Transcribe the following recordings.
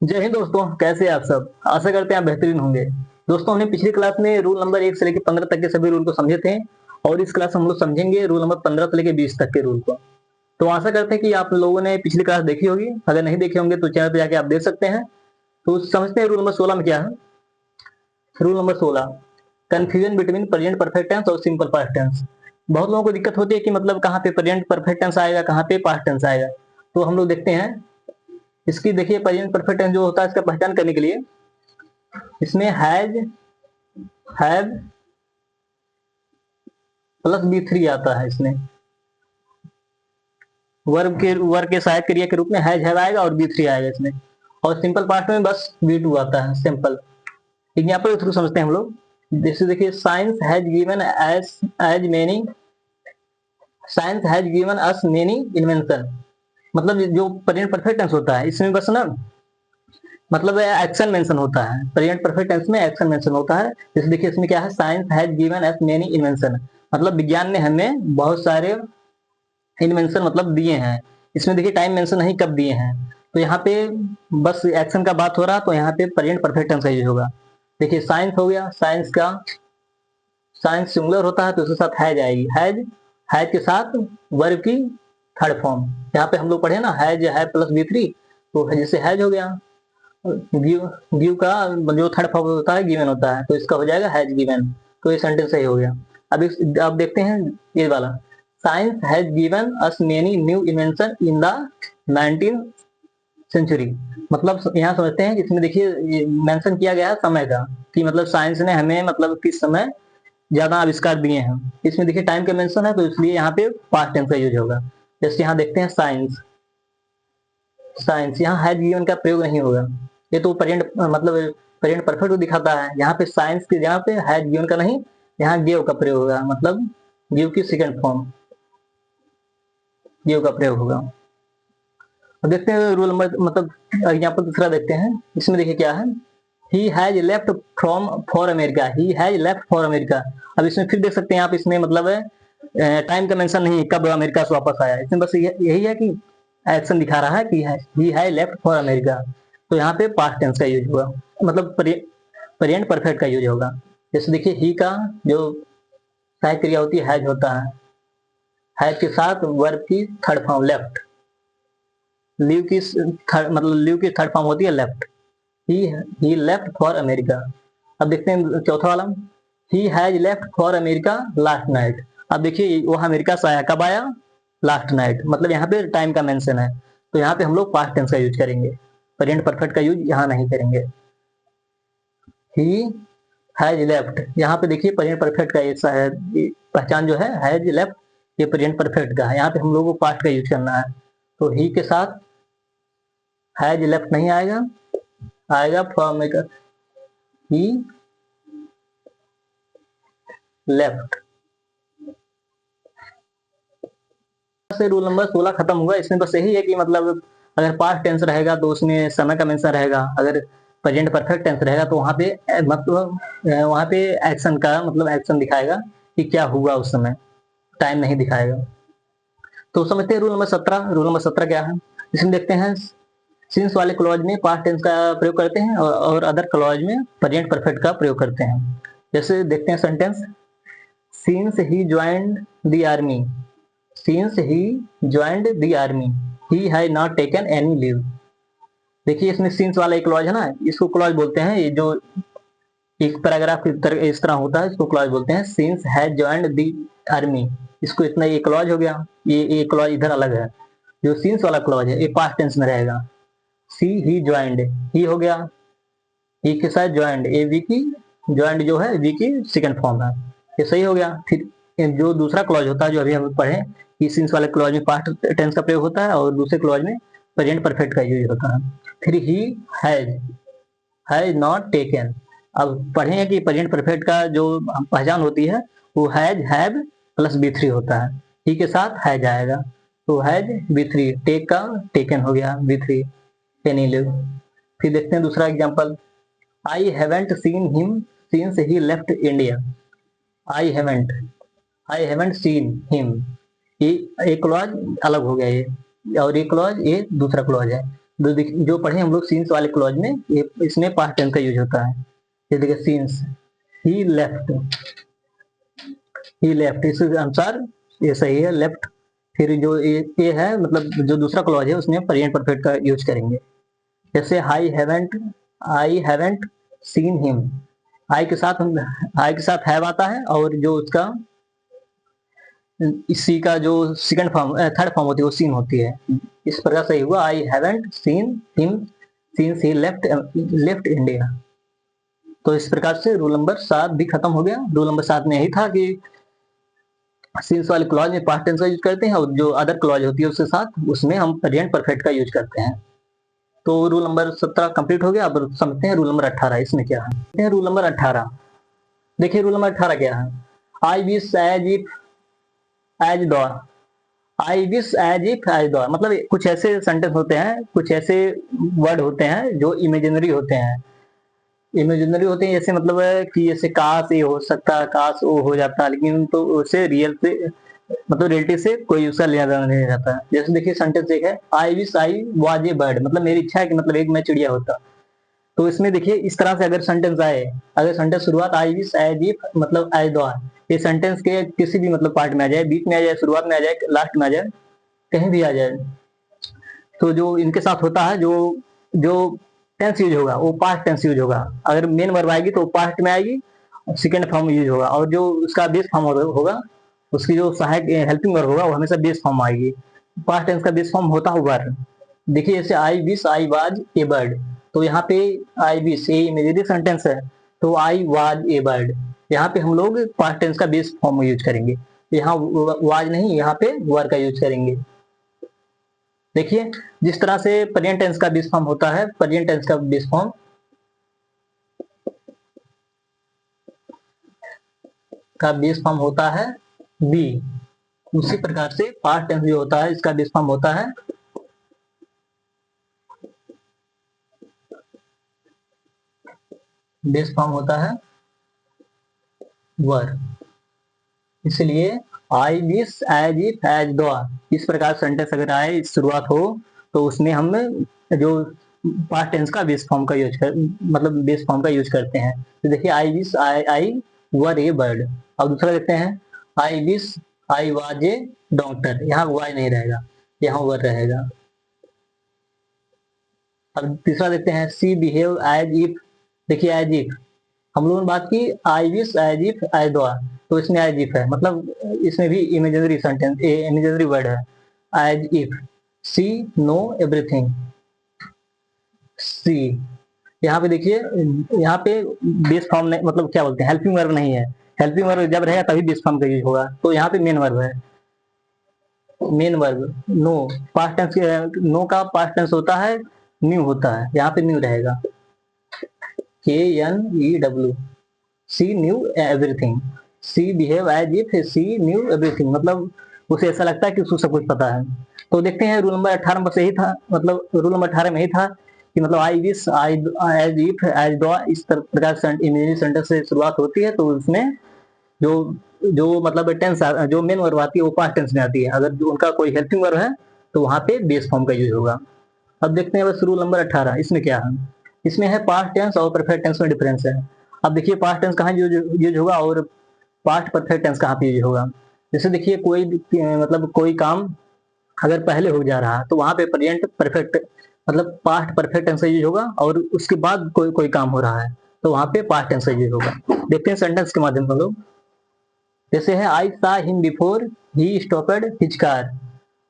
जय हिंद दोस्तों, कैसे हैं आप सब। आशा करते हैं आप बेहतरीन होंगे। दोस्तों, हमने पिछली क्लास में रूल नंबर 1 से लेकर 15 तक के सभी रूल को समझे थे और इस क्लास में हम लोग समझेंगे रूल नंबर 15 से लेकर 20 तक के रूल को। तो आशा करते हैं कि आप लोगों ने पिछली क्लास देखी होगी। अगर नहीं देखे होंगे तो चैनल पे जाके आप देख सकते हैं। तो समझते हैं रूल नंबर 16 में क्या है। Rule number 16, confusion between present perfect tense और सिंपल पास्ट टेंस। बहुत लोगों को दिक्कत होती है कि मतलब कहाँ पे प्रेजेंट परफेक्ट टेंस आएगा, कहाँ पे पास्ट टेंस आएगा। तो हम लोग देखते हैं इसकी। देखिए, प्रेजेंट परफेक्ट टेंस जो होता है इसका पहचान करने के लिए इसमें has, have plus V three आता है। इसमें वर्ब के सहायक क्रिया के रूप में हैज हैव आएगा और बी थ्री आएगा इसमें। और सिंपल पास्ट में बस बी टू आता है, सिंपल। एग्जाम्पल के थ्रू समझते हैं हम लोग। जैसे देखिए, science has given us many invention. मतलब जो प्रेजेंट परफेक्ट टेंस होता है इसमें बस ना मतलब एक्शन मेंशन होता है। प्रेजेंट परफेक्ट टेंस में एक्शन मेंशन होता है। जैसे देखिए, इसमें क्या है, science has given us many invention. मतलब विज्ञान ने हमें बहुत सारे इन्वेंशन मतलब दिए हैं। इसमें देखिए टाइम मेंशन नहीं कब दिए हैं। तो यहाँ पे बस एक्शन का बात हो रहा, तो यहाँ पे प्रेजेंट परफेक्ट टेंस का यूज होगा। देखिए, साइंस हो गया, साइंस सिंगुलर होता है तो उसके साथ हैज आएगी। हैज, हैज के साथ वर्ब की थर्ड फॉर्म। यहाँ पे हम लोग पढ़े ना, हैज है प्लस बी थ्री, तो जैसे हैज हो गया। गिव, गिव का जो थर्ड फॉर्म होता है गिवन होता है, तो इसका हो जाएगा हैज गिवन। तो ये सेंटेंस सही हो गया। अब देखते हैं ये वाला। Science has given us many new invention in the 19th century. मतलब यहाँ समझते हैं, इसमें देखिए मेंशन किया गया है समय का, कि मतलब साइंस ने हमें मतलब किस समय ज्यादा आविष्कार दिए हैं। इसमें देखिए टाइम का मेंशन है, तो इसलिए यहाँ पे पास्ट टेंस का यूज होगा। जैसे यहाँ देखते हैं साइंस, साइंस यहाँ हैज गिवन का प्रयोग नहीं होगा। ये तो प्रेजेंट मतलब प्रेजेंट परफेक्ट को दिखाता है। यहाँ पे साइंस के यहाँ पे हैज गिवन का नहीं, यहाँ गिव का प्रयोग होगा। मतलब गिव की सेकंड फॉर्म, गिव का प्रयोग होगा। अब देखते हैं रूल नंबर मतलब एग्जाम्पल दूसरा देखते हैं। इसमें देखिए क्या है, he has left from for America, he has left for America. अब इसमें फिर देख सकते हैं आप, इसमें मतलब टाइम का मेंशन नहीं है कब अमेरिका से वापस आया। इसमें बस यही है कि एक्शन दिखा रहा है कि he has left for America. तो यहाँ पे पास्ट टेंस का यूज होगा, मतलब प्रेजेंट परफेक्ट का यूज होगा। जैसे देखिए, ही का जो सहायक क्रिया होती है हैज होता है, हैज के साथ वर्ब की थर्ड फॉर्म लेफ्ट। लीव की थर्ड फॉर्म होती है left. He left for America. अब देखते हैं चौथा वाला, he has left for America last night. अब देखिए वो अमेरिका से आया, कब आया, लास्ट नाइट। मतलब यहाँ पे टाइम का मेंशन है, तो यहाँ पे हम लोग पास्ट टेंस का यूज करेंगे, प्रेजेंट परफेक्ट का यूज यहाँ नहीं करेंगे। ही हैज लेफ्ट, यहाँ पे देखिए प्रेजेंट परफेक्ट का ऐसा है पहचान जो है, हैज लेफ्ट ये प्रेजेंट परफेक्ट का है। यहाँ पे हम लोगों को पास्ट का यूज करना है, तो ही के साथ हैज लेफ्ट नहीं आएगा, आएगा फ्रॉम ही लेफ्ट। से रूल नंबर 16 खत्म हुआ। इसमें बस यही है कि मतलब अगर पास्ट टेंस रहेगा तो उसमें समय का मेंशन रहेगा, अगर प्रेजेंट परफेक्ट टेंस रहेगा तो वहां पे मतलब वहां पे एक्शन का मतलब एक्शन दिखाएगा कि क्या हुआ उस समय, टाइम नहीं दिखाएगा। तो समझते हैं रूल नंबर 17। रूल नंबर 17 क्या है, इसमें देखते हैं सिंस वाले क्लॉज में पास्ट टेंस का प्रयोग करते हैं और अदर क्लॉज में प्रेजेंट परफेक्ट का प्रयोग करते हैं। जैसे देखते हैं sentence, since he joined the army, since he joined the army he has not taken any leave. देखिए इसमें सिंस वाला एक क्लॉज है ना, इसको क्लॉज बोलते हैं। ये जो एक पैराग्राफ इस तरह होता है, इसको क्लॉज बोलते हैं। Since has joined the army, इसको इतना ये क्लॉज हो गया। ये क्लॉज इधर अलग है। जो सिंस वाला क्लॉज है ये पास्ट टेंस में रहेगा। सी ही ज्वाइंड, ही हो गया, ही के साथ ज्वाइंड, ए वी की ज्वाइंड जो है वी की सेकंड फॉर्म है, ये सही हो गया। फिर जो दूसरा क्लॉज होता है जो अभी हम पढ़े, कि सिंस वाले क्लॉज में पास्ट टेंस का प्रयोग होता है और दूसरे क्लॉज में प्रेजेंट परफेक्ट का यूज होता है। फिर ही हैज नॉट टेकन। अब पढ़े कि प्रेजेंट परफेक्ट का जो पहचान होती है वो has have plus V three होता है। ही के साथ हैज आएगा, तो हैज बी थ्री, टेक का टेकन हो गया बी थ्री, एनी लिव। फिर देखते हैं दूसरा example, I haven't seen him since he left India. I haven't, I haven't seen him, ये एक क्लॉज अलग हो गया ये, और ये क्लॉज ये दूसरा क्लॉज है। जो पढ़े हम लोग सीन्स वाले क्लॉज में, ये इसमें पास्ट टेंस का यूज होता है। ये देखिए सीन्स, ही लेफ्ट, ही लेफ्ट, इस अनुसार ये सही है, लेफ्ट। फिर जो ये है मतलब जो दूसरा क्लॉज है उसमें प्रेजेंट परफेक्ट का यूज करेंगे। जैसे आई हैवेंट सीन हिम, आई के साथ हैव आता है, और जो उसका इसी का जो सेकंड फॉर्म थर्ड फॉर्म होती है वो सीन होती है। इस प्रकार सही हुआ, I haven't seen him since he left India. तो इस प्रकार से रूल नंबर 7 भी खत्म हो गया। रूल नंबर 7 में यही था कि सिंस वाले क्लॉज में पास्ट टेंस का यूज करते हैं, और जो अदर क्लॉज होती है उसके साथ उसमें हम प्रेजेंट परफेक्ट का यूज करते हैं। तो रूल नंबर 17 कंप्लीट हो गया। अब समझते हैं रूल नंबर 18 इसमें क्या है। रूल नंबर 18, देखिए रूल नंबर 18 क्या है। I wish as if as though, I wish as if as though, मतलब कुछ ऐसे सेंटेंस होते हैं, कुछ ऐसे वर्ड होते हैं जो इमेजिनरी होते हैं। इमेजिनरी होते हैं जैसे मतलब है कि जैसे काश ये हो सकता, काश वो हो जाता, लेकिन तो उसे रियल से मतलब रियलिटी से कोई उसका लेना देना नहीं रहता। जैसे देखिए सेंटेंस एक है, I wish I was A bird, मतलब मेरी इच्छा है कि मतलब एक मैं चिड़िया होता। तो इसमें देखिए इस तरह से अगर सेंटेंस आए, अगर सेंटेंस शुरुआत आई विश एज इफ मतलब एज द, ये सेंटेंस के किसी भी मतलब पार्ट में आ जाए, बीच में आ जाए, शुरुआत में आ जाए, लास्ट में आ जाए, कहीं भी आ जाए, तो जो इनके साथ होता है, जो जो टेंस यूज होगा वो पास्ट टेंस यूज होगा। अगर मेन वर्ब आएगी तो पास्ट में आएगी, सेकेंड फॉर्म यूज होगा, और जो उसका बेस फॉर्म होगा, उसकी जो सहायक हेल्पिंग वर्ब होगा वो हमेशा बेस फॉर्म आएगी। पास्ट टेंस का बेस फॉर्म होता है वर। देखिए जैसे आई wish I was A bird, तो यहाँ पे आई विश ये इमेजिनरी सेंटेंस है, तो आई वाज ए बर्ड, यहाँ पे हम लोग पास्ट टेंस का बेस फॉर्म यूज करेंगे। यहाँ वाज नहीं, यहाँ पे वर का यूज करेंगे। देखिए जिस तरह से प्रेजेंट टेंस का बेस फॉर्म होता है, प्रेजेंट टेंस का बेस फॉर्म होता है बी, उसी प्रकार से पास्ट टेंस जो होता है इसका बेस फॉर्म होता है वर। इसलिए I wish as if as though, इस प्रकार सेंटेंस अगर आए शुरुआत हो तो उसमें हम जो पास्ट टेंस का बेस फॉर्म का यूज कर मतलब बेस फॉर्म का यूज करते हैं। तो देखिए आई विश आई वर ए बर्ड। अब दूसरा देखते हैं, I wish I was a doctor, यहाँ वाई नहीं रहेगा, यहाँ वर रहेगा। अब तीसरा देखते हैं, सी बिहेव एज इफ, देखिए एज इफ हम लोगों ने बात की I wish as if as the, तो इसमें एज इफ है, मतलब इसमें भी इमेजिनरी सेंटेंस इमेजिनरी वर्ड है as if. She know everything, see, यहाँ पे देखिए यहाँ पे बेस फॉर्म नहीं, मतलब क्या बोलते हैं, हेल्पिंग वर्ब नहीं है। हेल्पिंग वर्ब जब रहेगा तभी बेस फॉर्म का यूज होगा, तो यहाँ पे मेन वर्ब है। Main verb know, past tense know का पास्ट टेंस होता है न्यू होता है, यहाँ पे न्यू रहेगा, KNEW, she knew everything. She behave as if she knew everything, मतलब उसे ऐसा लगता है कि उसको सब कुछ पता है। तो देखते हैं रूल नंबर 18 में बस यही था, मतलब रूल नंबर 18 में यही था कि मतलब I wish I as if as though, इस प्रकार से इमेजिनरी सेंटेंस से शुरुआत होती है, तो उसमें जो जो मतलब टेंस जो मेन वर्ब आती है वो पास्ट टेंस में आती है। अगर जो उनका कोई हेल्पिंग वर्ब है तो वहां पे बेस फॉर्म का यूज होगा। अब देखते हैं बस रूल नंबर 18 इसमें क्या है। इसमें है पास्ट टेंस और परफेक्ट टेंस में डिफरेंस है। अब देखिए पास्ट टेंस कहाँ यूज होगा और पास्ट परफेक्ट टेंस कहाँ पे यूज होगा। जैसे देखिए कोई मतलब कोई काम अगर पहले हो जा रहा है तो वहां पे प्रेजेंट परफेक्ट मतलब पास्ट परफेक्ट टेंस का यूज होगा, और उसके बाद कोई कोई काम हो रहा है तो वहां पे पास्ट टेंस का यूज होगा। देखते हैं सेंटेंस के माध्यम से हम लोग। जैसे है I saw him before he stopped his car,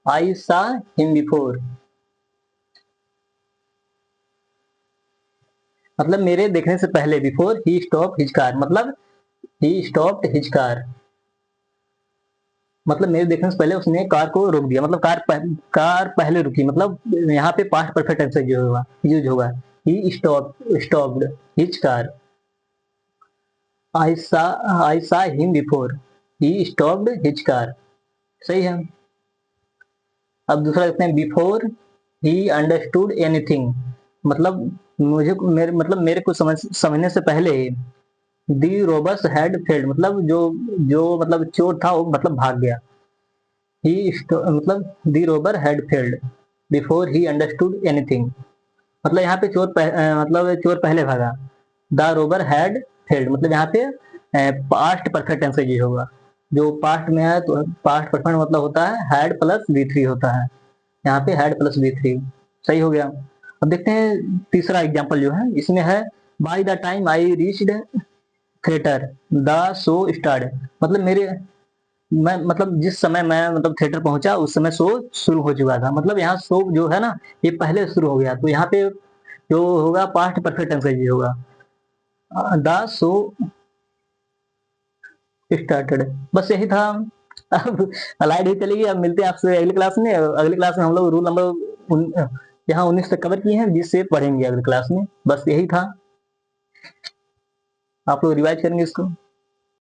I saw him before, मतलब मेरे देखने से पहले, before he stop his car मतलब ही स्टॉप्ड हिज कार, मतलब मेरे देखने से पहले उसने कार को रोक दिया, मतलब कार पहले रुकी, मतलब यहाँ पे पास्ट परफेक्ट टेंस यूज होगा ही stopped his car. I saw him before he stopped his car, सही है। अब दूसरा देखते हैं, बिफोर ही अंडरस्टूड एनीथिंग, मतलब मेरे को समझने से पहले ही दी रोबस हैड फेल्ड, मतलब जो मतलब चोर था वो मतलब भाग गया। मतलब the robber had fled, before he understood anything. मतलब यहाँ पे मतलब चोर पहले भागा। द रोबर हैड फेल्ड, मतलब यहाँ पे पास्ट परफेक्ट टेंस ये होगा। जो पास्ट में है तो पास्ट परफेक्ट मतलब होता है हैड प्लस बी थ्री होता है, यहाँ पे हैड प्लस बी थ्री। सही हो गया। अब देखते हैं तीसरा एग्जाम्पल जो है, इसमें है by the time I reached theatre the show start. मतलब मैं मतलब जिस समय मैं मतलब थिएटर पहुंचा उस समय शो शुरू हो चुका था। मतलब यहाँ शो जो है ना ये पहले शुरू हो गया, तो यहाँ पे जो होगा पास्ट परफेक्ट टेंस ये होगा, द शो स्टार्टेड। बस यही था। अब अलाइड ही चलेगी। अब मिलते हैं आपसे अगली क्लास में। अगली क्लास में हम लोग रूल नंबर यहाँ 19 तक कवर किए हैं, 20 से पढ़ेंगे अगली क्लास में। बस यही था, आप लोग रिवाइज करेंगे इसको।